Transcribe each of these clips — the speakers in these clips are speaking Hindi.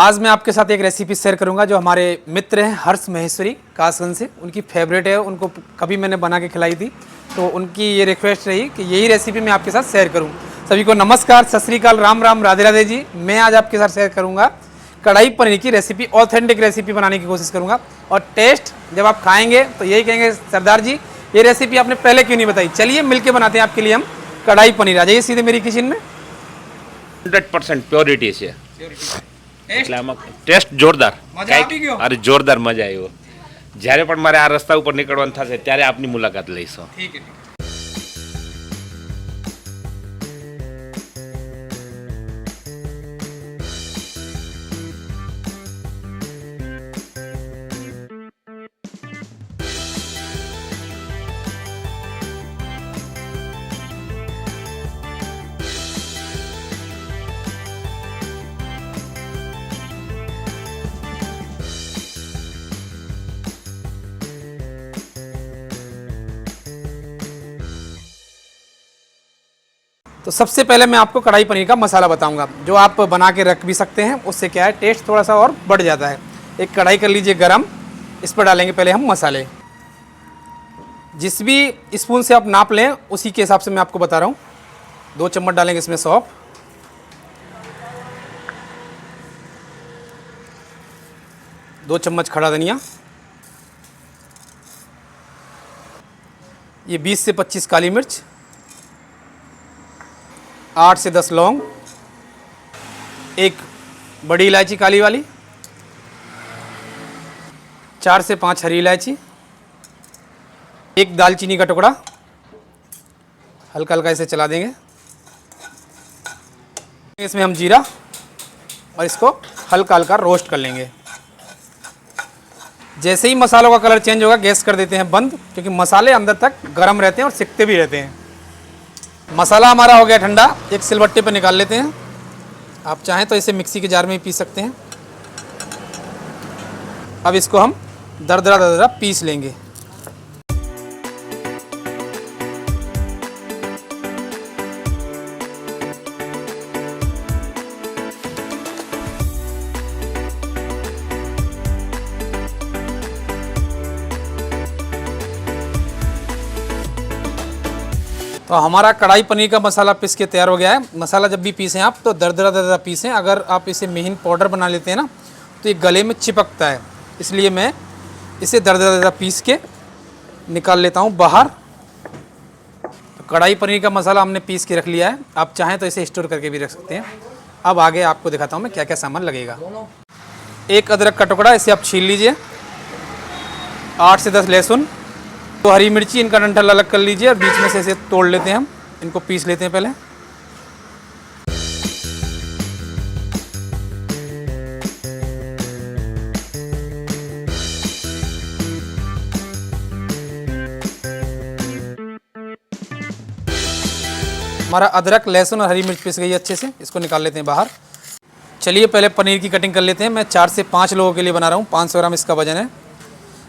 आज मैं आपके साथ एक रेसिपी शेयर करूंगा जो हमारे मित्र हैं हर्ष महेश्वरी कासगंज से, उनकी फेवरेट है। उनको कभी मैंने बना के खिलाई थी तो उनकी ये रिक्वेस्ट रही कि यही रेसिपी मैं आपके साथ शेयर करूं। सभी को नमस्कार, सत श्री अकाल, राम राम, राधे राधे जी। मैं आज आपके साथ शेयर करूंगा कढ़ाई पनीर की रेसिपी, ऑथेंटिक रेसिपी बनाने की कोशिश करूंगा। और टेस्ट जब आप खाएंगे तो यही कहेंगे, सरदार जी ये रेसिपी आपने पहले क्यों नहीं बताई। चलिए मिलके बनाते हैं आपके लिए हम कढ़ाई पनीर। आ जाइए सीधे मेरी किचन में। 100% પ્યોરિટી છે એટલે આમાં ટેસ્ટ જોરદાર, અરે જોરદાર મજા આવ્યો। જ્યારે પણ મારે આ રસ્તા ઉપર નીકળવાનું થશે ત્યારે આપની મુલાકાત લઈશું। ठीक है। तो सबसे पहले मैं आपको कढ़ाई पनीर का मसाला बताऊंगा जो आप बना के रख भी सकते हैं। उससे क्या है, टेस्ट थोड़ा सा और बढ़ जाता है। एक कढ़ाई कर लीजिए गरम, इस पर डालेंगे पहले हम मसाले। जिस भी स्पून से आप नाप लें उसी के हिसाब से मैं आपको बता रहा हूँ। 2 चम्मच डालेंगे इसमें सौंफ, 2 चम्मच खड़ा धनिया, ये 20 से 25 काली मिर्च, 8 से 10 लौंग, एक बड़ी इलायची काली वाली, 4 से 5 हरी इलायची, एक दालचीनी का टुकड़ा। हल्का हल्का इसे चला देंगे। इसमें हम जीरा और इसको हल्का हल्का रोस्ट कर लेंगे। जैसे ही मसालों का कलर चेंज होगा गैस कर देते हैं बंद, क्योंकि मसाले अंदर तक गर्म रहते हैं और सिकते भी रहते हैं। मसाला हमारा हो गया ठंडा, एक सिलबट्टे पे निकाल लेते हैं। आप चाहें तो इसे मिक्सी के जार में भी पीस सकते हैं। अब इसको हम दरदरा दरदरा पीस लेंगे। तो हमारा कढ़ाई पनीर का मसाला पीस के तैयार हो गया है। मसाला जब भी पीसें आप तो दरदरा दरदरा पीसें। अगर आप इसे महीन पाउडर बना लेते हैं ना तो ये गले में चिपकता है, इसलिए मैं इसे दरदरा दरदरा पीस के निकाल लेता हूँ बाहर। तो कढ़ाई पनीर का मसाला हमने पीस के रख लिया है। आप चाहें तो इसे स्टोर करके भी रख सकते हैं। अब आगे आपको दिखाता हूँ मैं क्या क्या सामान लगेगा। एक अदरक का टुकड़ा, इसे आप छील लीजिए। 8 से 10 लहसुन, 2 हरी मिर्ची, इनका डंठल अलग कर लीजिए और बीच में से इसे तोड़ लेते हैं। हम इनको पीस लेते हैं पहले। हमारा अदरक, लहसुन और हरी मिर्च पीस गई है अच्छे से, इसको निकाल लेते हैं बाहर। चलिए पहले पनीर की कटिंग कर लेते हैं। मैं 4 से 5 लोगों के लिए बना रहा हूँ, 500 ग्राम इसका वजन है।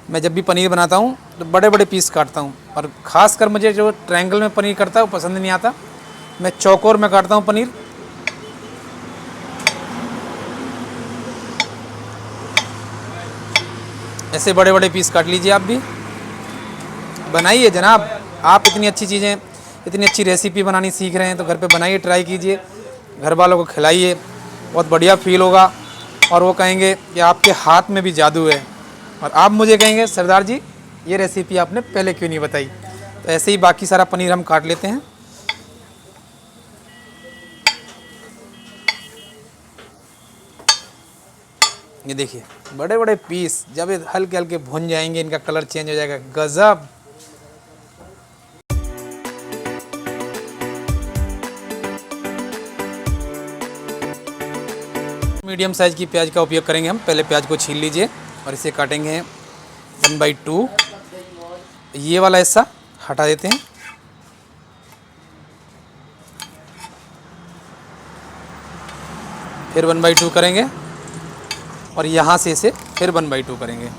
मैं जब भी पनीर बनाता हूँ तो बड़े बड़े पीस काटता हूँ, और ख़ासकर मुझे जो ट्रायंगल में पनीर करता है वो पसंद नहीं आता। मैं चौकोर में काटता हूँ पनीर। ऐसे बड़े बड़े पीस काट लीजिए। आप भी बनाइए जनाब। आप इतनी अच्छी चीज़ें, इतनी अच्छी रेसिपी बनानी सीख रहे हैं तो घर पे बनाइए, ट्राई कीजिए, घर वालों को खिलाइए। बहुत बढ़िया फील होगा और वो कहेंगे कि आपके हाथ में भी जादू है। और आप मुझे कहेंगे, सरदार जी ये रेसिपी आपने पहले क्यों नहीं बताई। तो ऐसे ही बाकी सारा पनीर हम काट लेते हैं। ये देखिए बड़े बड़े पीस, जब ये हल्के हल्के भुन जाएंगे इनका कलर चेंज हो जाएगा। गजब। मीडियम साइज़ की प्याज का उपयोग करेंगे हम। पहले प्याज को छील लीजिए और इसे काटेंगे 1/2। ये वाला हिस्सा हटा देते हैं। फिर 1/2 करेंगे और यहाँ से इसे फिर 1/2 करेंगे।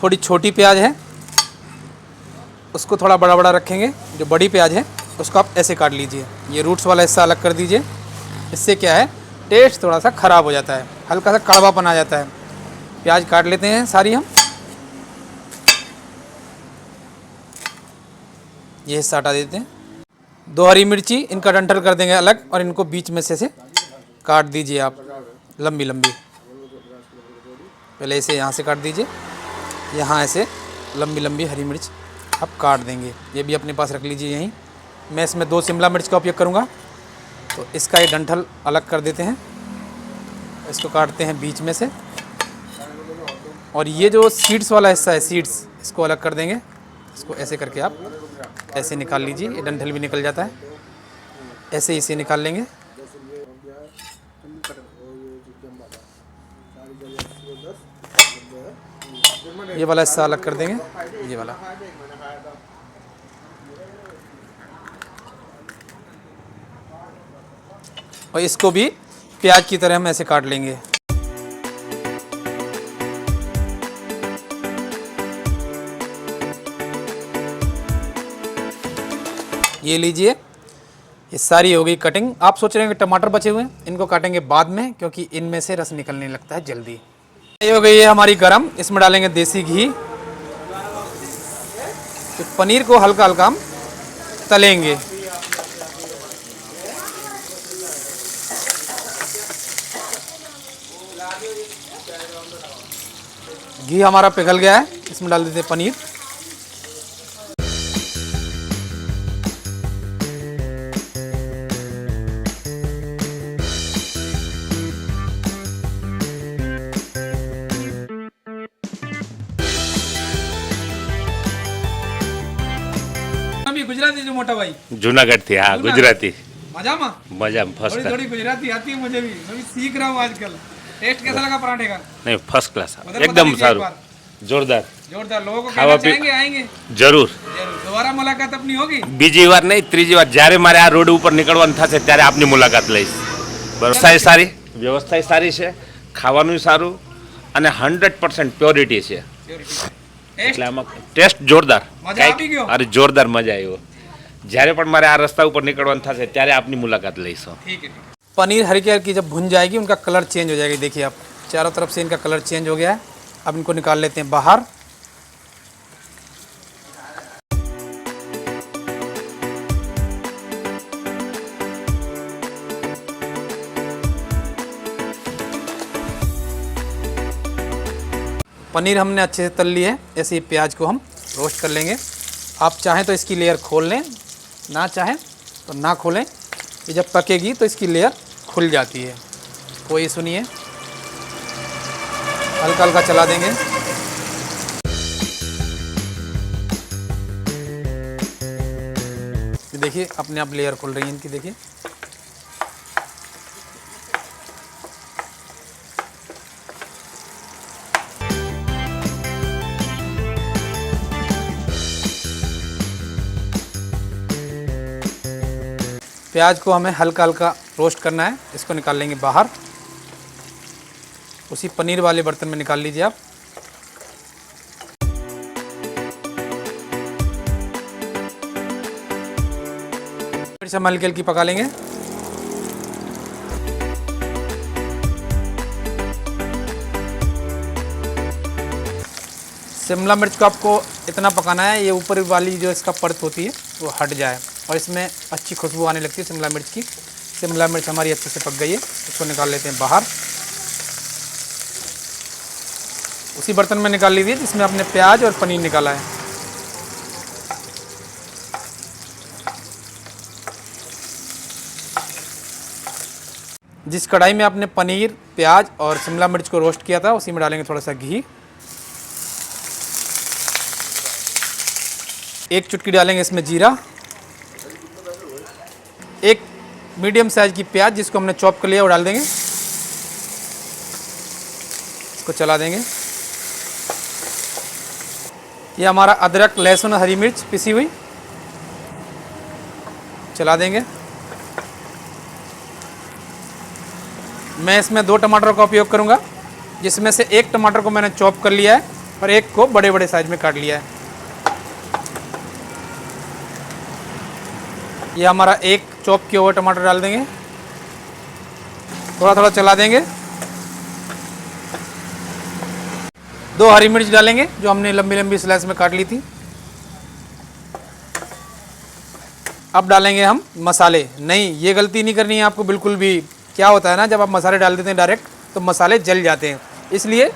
थोड़ी छोटी प्याज है उसको थोड़ा बड़ा बड़ा रखेंगे। जो बड़ी प्याज है उसको आप ऐसे काट लीजिए। ये रूट्स वाला हिस्सा अलग कर दीजिए। इससे क्या है, टेस्ट थोड़ा सा ख़राब हो जाता है, हल्का सा कड़वापन आ जाता है। प्याज काट लेते हैं सारी हम। ये हिस्सा हटा देते हैं। 2 हरी मिर्ची, इनका डंठल कर देंगे अलग और इनको बीच में से काट दीजिए आप लंबी लंबी। पहले इसे यहाँ से काट दीजिए, यहाँ ऐसे लंबी लंबी हरी मिर्च आप काट देंगे। ये भी अपने पास रख लीजिए यहीं। मैं इसमें 2 शिमला मिर्च का उपयोग करूँगा, तो इसका ये डंठल अलग कर देते हैं। इसको काटते हैं बीच में से, और ये जो सीड्स वाला हिस्सा है, सीड्स, इसको अलग कर देंगे। इसको ऐसे करके आप ऐसे निकाल लीजिए, ये डंठल भी निकल जाता है। ऐसे इसे निकाल लेंगे। ये वाला हिस्सा अलग कर देंगे, ये वाला। और इसको भी प्याज की तरह हम ऐसे काट लेंगे। ये लीजिए, ये सारी हो गई कटिंग। आप सोच रहे हैं कि टमाटर बचे हुए हैं, इनको काटेंगे बाद में, क्योंकि इनमें से रस निकलने लगता है जल्दी। ये हो गई है हमारी गरम। इसमें डालेंगे देसी घी। तो पनीर को हल्का हल्का हम तलेंगे। घी हमारा पिघल गया है, इसमें डाल देते हैं पनीर। गुजराती जो मोटा भाई जूनागढ़ थी, हाँ गुजराती। मजा मजा फर्स्ट क्लास। थोड़ी गुजराती आती है मुझे भी, मैं भी सीख रहा हूँ आजकल। टेस्ट कैसा लगा पराठे का? नहीं, फर्स्ट क्लास, उधर एकदम बता दीजिए सारू, एक बार। जोरदार। लोगों को खावा कहना चाहेंगे आएंगे જરૂર। जरूर। दोबारा मुलाकात अपनी होगी। બીજી વાર નહીં, ત્રીજી વાર જ્યારે મારે આ રોડ ઉપર નીકળવાનું થશે ત્યારે આપની મુલાકાત લઈશ। વ્યવસ્થા સારી છે, ખાવાનું સારું અને 100% પ્યોરિટી છે, એટલે આમાં ટેસ્ટ જોરદાર। મજા આવી ગયો? અરે જોરદાર મજા આવ્યો। જ્યારે પણ મારે આ રસ્તા ઉપર નીકળવાનું થશે ત્યારે આપની મુલાકાત લઈશું। ठीक है। पनीर हल्की हल्की जब भुन जाएगी, उनका कलर चेंज हो जाएगा। देखिए आप, चारों तरफ से इनका कलर चेंज हो गया है। अब इनको निकाल लेते हैं बाहर। पनीर हमने अच्छे से तल लिया है। ऐसे ही प्याज को हम रोस्ट कर लेंगे। आप चाहें तो इसकी लेयर खोल लें, ना चाहें तो ना खोलें। ये जब पकेगी तो इसकी लेयर खुल जाती है, कोई इशू नहीं है। हल्का हल्का चला देंगे। देखिए अपने आप लेयर खुल रही है इनकी, देखिए। प्याज को हमें हल्का हल्का रोस्ट करना है। इसको निकाल लेंगे बाहर। उसी पनीर वाले बर्तन में निकाल लीजिए आप। फिर से हम हल्की हल्की पका लेंगे। शिमला मिर्च को आपको इतना पकाना है, ये ऊपर वाली जो इसका परत होती है वो हट जाए और इसमें अच्छी खुशबू आने लगती है शिमला मिर्च की। शिमला मिर्च हमारी अच्छे से पक गई है, इसको निकाल लेते हैं बाहर। उसी बर्तन में निकाल लीजिए जिसमें आपने प्याज और पनीर निकाला है। जिस कढ़ाई में आपने पनीर, प्याज और शिमला मिर्च को रोस्ट किया था, उसी में डालेंगे थोड़ा सा घी। 1 चुटकी डालेंगे इसमें जीरा। 1 मीडियम साइज की प्याज जिसको हमने चॉप कर लिया वो डाल देंगे। इसको चला देंगे। ये हमारा अदरक, लहसुन, हरी मिर्च पिसी हुई, चला देंगे। मैं इसमें 2 टमाटर का उपयोग करूंगा, जिसमें से 1 टमाटर को मैंने चॉप कर लिया है और 1 को बड़े बड़े साइज में काट लिया है। ये हमारा एक चॉप किया हुआ टमाटर डाल देंगे, थोड़ा थोड़ा चला देंगे। 2 हरी मिर्च डालेंगे जो हमने लंबी लंबी स्लाइस में काट ली थी। अब डालेंगे हम मसाले। नहीं, ये गलती नहीं करनी है आपको बिल्कुल भी। क्या होता है ना, जब आप मसाले डाल देते हैं डायरेक्ट तो मसाले जल जाते हैं, इसलिए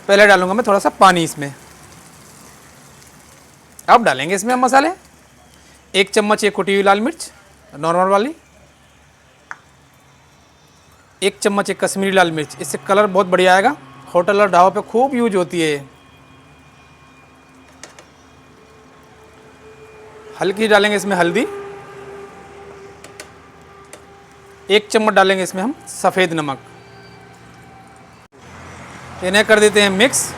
पहले डालूंगा मैं थोड़ा सा पानी इसमें। अब डालेंगे इसमें हम मसाले। 1 चम्मच ये कुटी हुई लाल मिर्च नॉर्मल वाली, 1 चम्मच ये कश्मीरी लाल मिर्च, इससे कलर बहुत बढ़िया आएगा। होटल और ढाबों पे खूब यूज होती है। हल्की डालेंगे इसमें हल्दी। 1 चम्मच डालेंगे इसमें हम सफ़ेद नमक। इन्हें कर देते हैं मिक्स।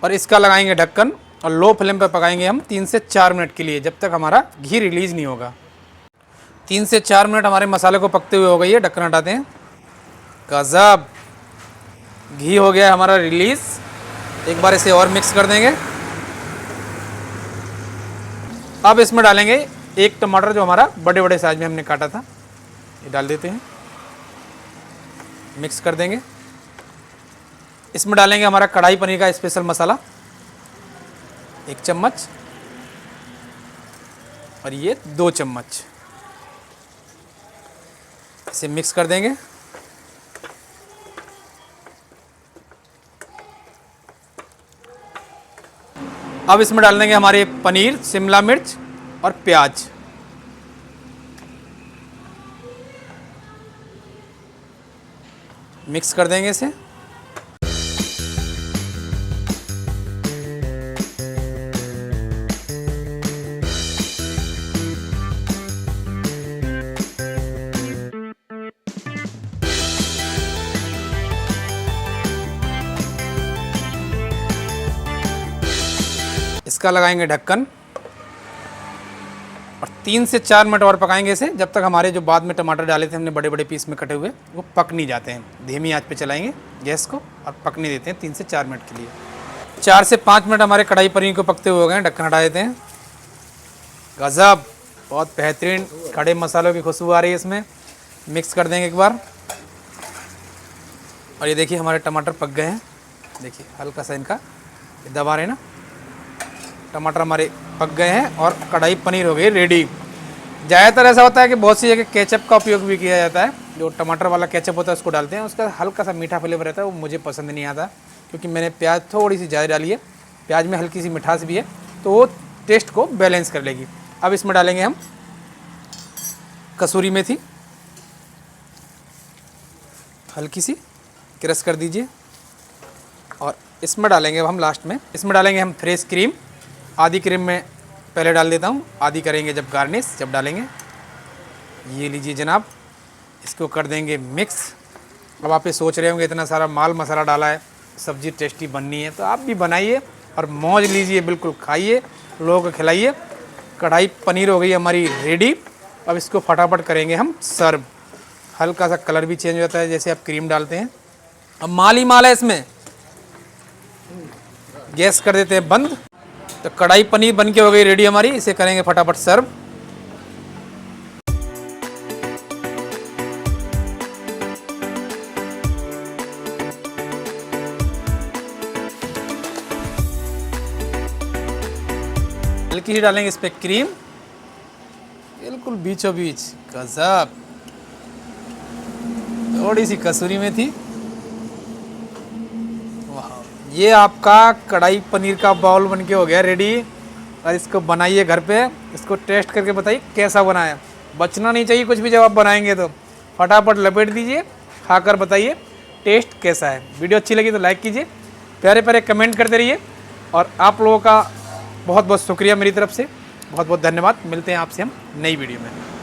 और इसका लगाएंगे ढक्कन और लो फ्लेम पर पकाएंगे हम 3 से 4 मिनट के लिए, जब तक हमारा घी रिलीज़ नहीं होगा। 3 से 4 मिनट हमारे मसाले को पकते हुए हो गई है। ढक्कन हटाते हैं। गजब घी हो गया है हमारा रिलीज़। एक बार इसे और मिक्स कर देंगे। अब इसमें डालेंगे 1 टमाटर जो हमारा बड़े बड़े साइज में हमने काटा था, ये डाल देते हैं, मिक्स कर देंगे। इसमें डालेंगे हमारा कढ़ाई पनीर का स्पेशल मसाला 1 चम्मच और ये 2 चम्मच। इसे मिक्स कर देंगे। अब इसमें डाल देंगे हमारे पनीर, शिमला मिर्च और प्याज। मिक्स कर देंगे इसे। इसका लगाएंगे ढक्कन और 3 से 4 मिनट और पकाएंगे इसे, जब तक हमारे जो बाद में टमाटर डाले थे हमने बड़े बड़े पीस में कटे हुए, वो पक नहीं जाते हैं। धीमी आंच पे चलाएंगे गैस को और पकने देते हैं 3 से 4 मिनट के लिए। 4 से 5 मिनट हमारे कढ़ाई पनीर को पकते हुए हो गए। ढक्कन हटा देते हैं। गजब, बहुत बेहतरीन खड़े मसालों की खुशबू आ रही है इसमें। मिक्स कर देंगे एक बार। और ये देखिए हमारे टमाटर पक गए हैं। देखिए हल्का सा इनका दबा रहे हैं ना, टमाटर हमारे पक गए हैं और कढ़ाई पनीर हो गई रेडी। ज़्यादातर ऐसा होता है कि बहुत सी जगह केचप का उपयोग भी किया जाता है। जो टमाटर वाला केचप होता है उसको डालते हैं, उसका हल्का सा मीठा फ्लेवर रहता है, वो मुझे पसंद नहीं आता, क्योंकि मैंने प्याज थोड़ी सी ज़्यादा डाली है। प्याज में हल्की सी मिठास भी है, तो वो टेस्ट को बैलेंस कर लेगी। अब इसमें डालेंगे हम कसूरी मेथी, हल्की सी क्रश कर दीजिए। और इसमें डालेंगे हम लास्ट में, इसमें डालेंगे हम फ्रेश क्रीम। आधी क्रीम में पहले डाल देता हूँ, आधी करेंगे जब गार्निश जब डालेंगे। ये लीजिए जनाब, इसको कर देंगे मिक्स। अब आप ये सोच रहे होंगे इतना सारा माल मसाला डाला है, सब्ज़ी टेस्टी बननी है, तो आप भी बनाइए और मौज लीजिए, बिल्कुल खाइए, लोगों को खिलाइए। कढ़ाई पनीर हो गई हमारी रेडी। अब इसको फटाफट करेंगे हम सर्व। हल्का सा कलर भी चेंज होता है जैसे आप क्रीम डालते हैं। अब माल ही माल है इसमें। गैस कर देते हैं बंद। तो कढ़ाई पनीर बन के हो गई रेडी हमारी। इसे करेंगे फटाफट सर्व। हल्की ही डालेंगे इस पे क्रीम, बिल्कुल बीचों बीच। गजब, थोड़ी सी कसूरी मेथी। ये आपका कढ़ाई पनीर का बाउल बनके हो गया रेडी। और इसको बनाइए घर पे, इसको टेस्ट करके बताइए कैसा बनाया। बचना नहीं चाहिए कुछ भी जब आप बनाएंगे, तो फटाफट लपेट दीजिए, खाकर बताइए टेस्ट कैसा है। वीडियो अच्छी लगी तो लाइक कीजिए, प्यारे प्यारे कमेंट करते रहिए। और आप लोगों का बहुत बहुत शुक्रिया मेरी तरफ से, बहुत बहुत धन्यवाद। मिलते हैं आपसे हम नई वीडियो में।